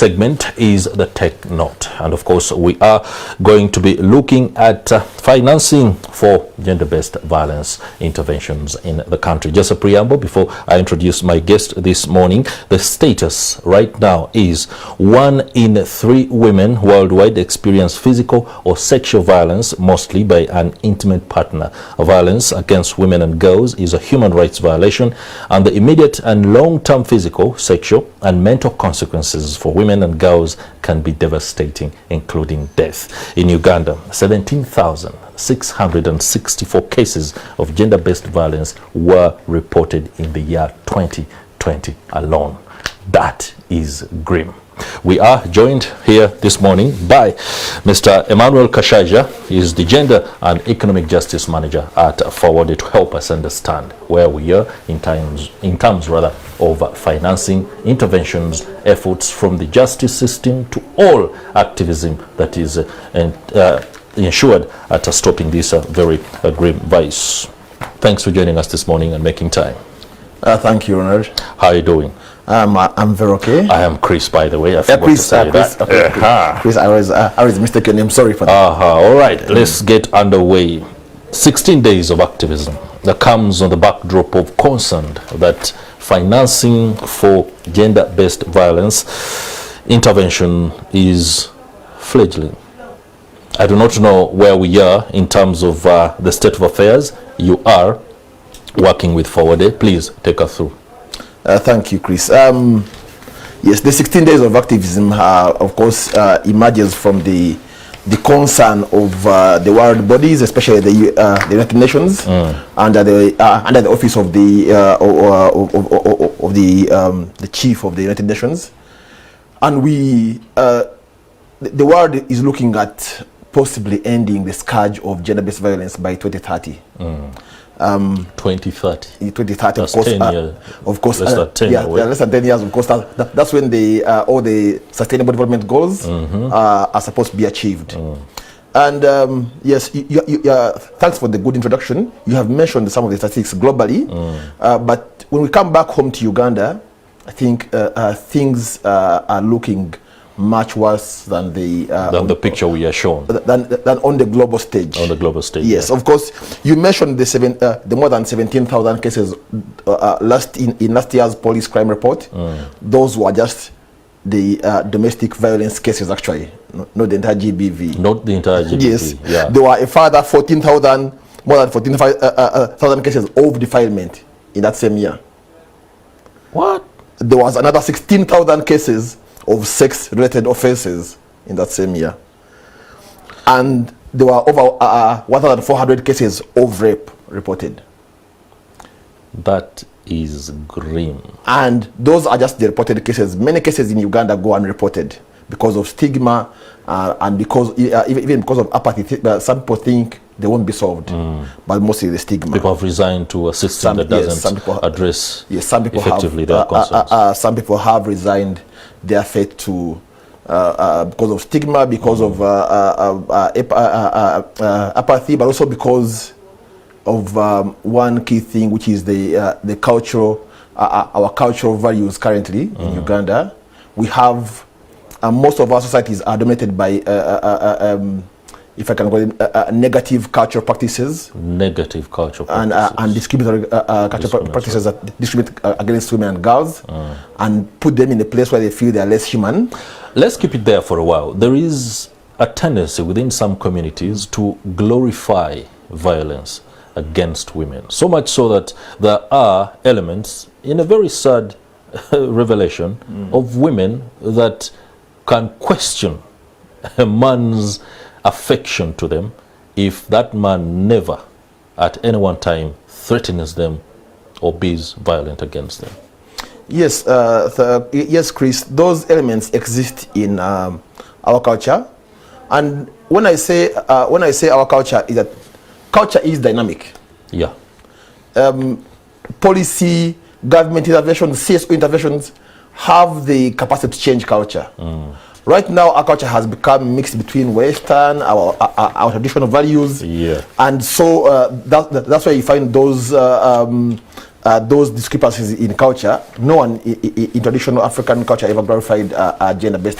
segment is the Tech Note, and of course we are going to be looking at financing for gender-based violence interventions in the country. Just a preamble before I introduce my guest this morning. The status right now is 1 in 3 women worldwide experience physical or sexual violence, mostly by an intimate partner. Violence against women and girls is a human rights violation, and the immediate and long-term physical, sexual and mental consequences for women and girls can be devastating, including death. In Uganda, 17,664 cases of gender-based violence were reported in the year 2020 alone. That is grim. We are joined here this morning by Mr. Emmanuel Kashaija. He is the Gender and Economic Justice Manager at Forward, to help us understand where we are in terms of financing interventions, efforts from the justice system to all activism that is ensured at stopping this very grim vice. Thanks for joining us this morning and making time. Thank you, Ronald. How are you doing? I'm very okay. I am Chris, by the way. I forgot Chris, to say that. Okay, Chris, I was mistaken. I'm sorry for that. All right, let's get underway. 16 days of activism that comes on the backdrop of concern that financing for gender-based violence intervention is fledgling. I do not know where we are in terms of the state of affairs. You are working with Forward. Please take us through. Thank you, Chris. Yes, the 16 days of activism, of course, emerges from the concern of the world bodies, especially the United Nations, under the office of the chief of the United Nations, and the world is looking at possibly ending the scourge of gender-based violence by 2030. 2030. 2030, that's of course. 10 years. Of course, less than 10 less than 10 years. Of course, that's when all the Sustainable Development Goals are supposed to be achieved. And yes, thanks for the good introduction. You have mentioned some of the statistics globally, but when we come back home to Uganda, I think things are looking much worse than the picture we are shown, than on the global stage. On the global stage, yes. Yeah. Of course, you mentioned the more than 17,000 cases in last year's police crime report. Those were just the domestic violence cases, actually, not the entire GBV. Not the entire GBV. Yes, yeah. There were a further more than 14,000 cases of defilement in that same year. What? There was another 16,000 cases of sex-related offenses in that same year, and there were over 1,400 cases of rape reported. That is grim. And those are just the reported cases. Many cases in Uganda go unreported because of stigma and because even because of apathy. Some people think they won't be solved, but mostly the stigma. People have resigned to a system that doesn't address effectively their concerns. Some people have resigned their fate to because of stigma, because of apathy, but also because of one key thing, which is the cultural, our cultural values currently in Uganda. We have most of our societies are dominated by if I can call it negative cultural practices. Negative cultural practices. And discriminatory cultural practices that discriminate against women and girls and put them in a place where they feel they are less human. Let's keep it there for a while. There is a tendency within some communities to glorify violence against women. So much so that there are elements in a very sad revelation of women that can question a man's affection to them if that man never at any one time threatens them or be's violent against them. Yes, yes, Chris, those elements exist in our culture, and when I say our culture, is that culture is dynamic. Yeah. Policy, government interventions, CSO interventions have the capacity to change culture. Right now, our culture has become mixed between Western, our traditional values, and so that's why you find those those discrepancies in culture. No one in traditional African culture ever glorified gender-based